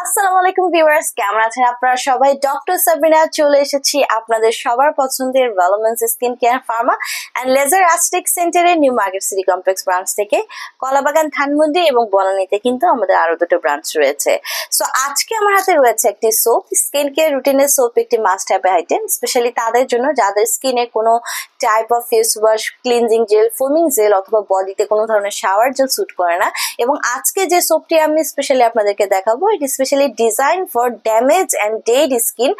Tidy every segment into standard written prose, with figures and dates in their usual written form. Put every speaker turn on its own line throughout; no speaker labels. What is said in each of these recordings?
আসসালামু আলাইকুম ভিউয়ার্স, কেমন আছেন আপনারা সবাই? ডক্টর সাবিনা চলে এসেছি আপনাদের সবার পছন্দের ভেলোমেন্স skin care pharma and laser aesthetic সেন্টারের New Market City Complex branch থেকে। কলাবাগান, ধানমন্ডি এবং বনানীতে কিন্তু আমাদের আরো দুটো ব্রাঞ্চ রয়েছে। সো আজকে আমার হাতে রয়েছে একটি সোপ, স্কিন কেয়ার রুটিনের সোপ, একটি মাস্ট হ্যাভ আইটেম স্পেশালি তাদের জন্য যাদের স্কিনে কোনো type of face wash, cleansing gel, foaming gel অথবা বডিতে কোনো ধরনের শাওয়ার জেল স্যুট করে না। এবং আজকে যে সোপটি আমি স্পেশালি আপনাদেরকে দেখাবো, এটি specially design for damage and dead skin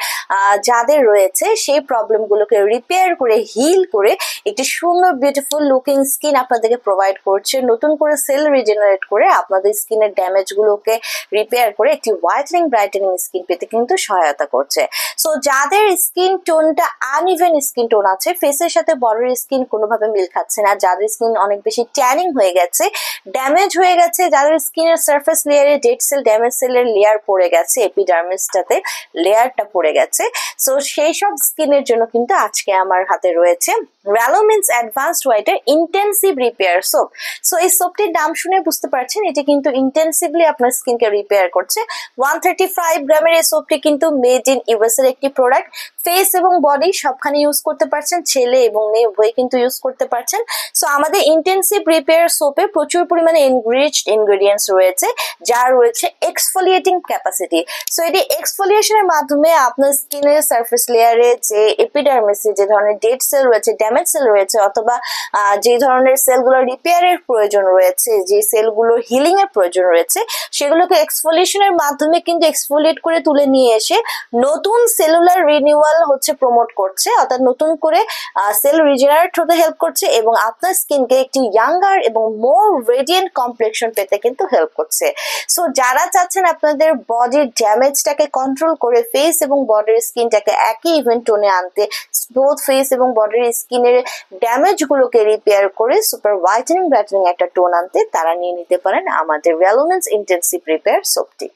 যাদের রয়েছে, সেই প্রবলেমগুলোকে রিপেয়ার করে হিল করে একটি সুন্দর বিউটিফুল লুকিং স্কিন আপনাদেরকে প্রোভাইড করছে। নতুন করে সেল রিজেনারেট করে আপনাদের স্কিনের ড্যামেজগুলোকে রিপেয়ার করে একটি হোয়াইটেনিং ব্রাইটেনিং স্কিন পেতে কিন্তু সহায়তা করছে। সো যাদের স্কিন টোনটা আনইভেন স্কিন টোন আছে, ফেসের সাথে বডির স্কিন কোনোভাবে মিল খাচ্ছে না, যাদের স্কিন অনেক বেশি ট্যানিং হয়ে গেছে, ড্যামেজ হয়ে গেছে, যাদের স্কিনের সারফেস লেয়ারে ডেড সেল, ড্যামেজ সেলের লেয়ার পড়ে গেছে, এপিডার্মিসটাতে লেয়ারটা পড়ে গেছে, সো সেই সব স্কিনের জন্য কিন্তু আজকে আমার হাতে রয়েছে ভ্যালোমেন্স অ্যাডভান্সড হোয়াইটের ইন্টেন্সিভ রিপেয়ার সোপ। সো এই সোপটির নাম শুনে বুঝতে পারছেন এটি কিন্তু ইন্টেন্সিভলি আপনার স্কিনকে রিপেয়ার করছে। 135 গ্রামের এই সোপটি কিন্তু মেড ইন ইউএস এর একটি প্রোডাক্ট। ফেস এবং বডি সবখানে ইউজ করতে পারছেন, ছেলে এবং মেয়ে উভয় কিন্তু ইউজ করতে পারছেন। সো আমাদের ইন্টেন্সিভ রিপেয়ার সোপে প্রচুর পরিমাণে এনরিচড ইনগ্রেডিয়েন্টস রয়েছে, যার রয়েছে এক্সফোলিয়েটিং ক্যাপাসিটি। সো এটি এক্সফোলিয়েশনের মাধ্যমে আপনার স্কিনের সারফেস লেয়ারে যে এপিডার্মিসে যে ধরনের ডেড সেল রয়েছে, ড্যামেজ সেল রয়েছে, অথবা যে ধরনের সেলগুলো রিপেয়ারের প্রয়োজন রয়েছে, যে সেলগুলো হিলিং এর প্রয়োজন রয়েছে, সেগুলোকে এক্সফোলিয়েশনের মাধ্যমে কিন্তু এক্সফোলিয়েট করে তুলে নিয়ে এসে নতুন সেলুলার রিনিউয়াল প্রমোট করছে, অর্থাৎ নতুন করে সেল রিজেনারেট হতে হেল্প করছে এবং আপনার স্কিনকে একটি ইয়াঙ্গার এবং মোর রেডিয়েন্ট কমপ্লেকশন পেতে কিন্তু হেল্প করছে। সো যারা চাচ্ছেন আপনাদের বডির ড্যামেজটাকে কন্ট্রোল করে ফেস এবং বডির স্কিনটাকে একই ইভেন টোনে আনতে, বোথ ফেস এবং বডির স্কিনের ড্যামেজ গুলোকে রিপেয়ার করে সুপার হোয়াইটেনিং ব্রাইটেনিং একটা টোন আনতে, তারা নিয়ে নিতে পারেন আমাদের ভ্যালোমেন্স ইন্টেন্সিভ রিপেয়ার সোপটি।